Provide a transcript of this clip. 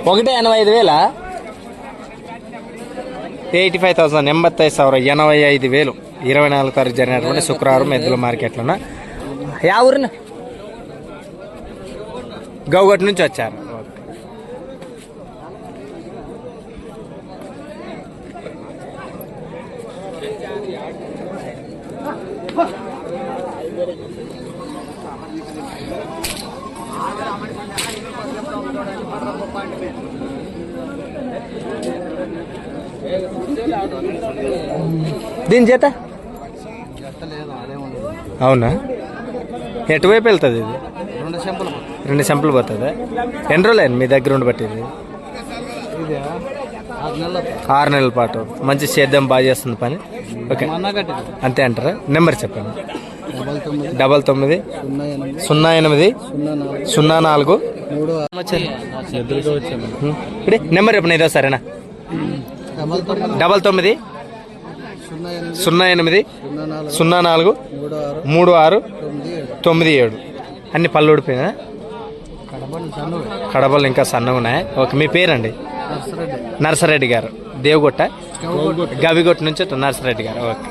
1,85,000 85,000 85,000 24 తారీఖు జరిగినటువంటి శుక్రవారం ఎద్దుల మార్కెట్లోన. యా ఊరిన? గౌగట్ నుంచి వచ్చారు. దీని చేత అవునా? ఎటువైపు వెళ్తుంది ఇది? 2 చెంపలు పోతుంది. ఎన్ని రోజులు మీ దగ్గర ఉండి పట్టింది? 6 నెలల పాటు. మంచి సేద్యం బాగా చేస్తుంది పని. ఓకే, అంతే అంటారా? నెంబర్ చెప్పండి. 99 08 04 ఇప్పుడే నెంబర్ చెప్పండి. ఇదో సరేనా? 99 08 04 36 97. అన్ని పళ్ళు ఊడిపోయినా? కడపలు ఇంకా సన్నగా ఉన్నాయి. ఓకే, మీ పేరండి? నర్సరెడ్డి గారు. దేవగొట్ట గవిగొట్ట నుంచి నర్సరెడ్డి గారు. ఓకే.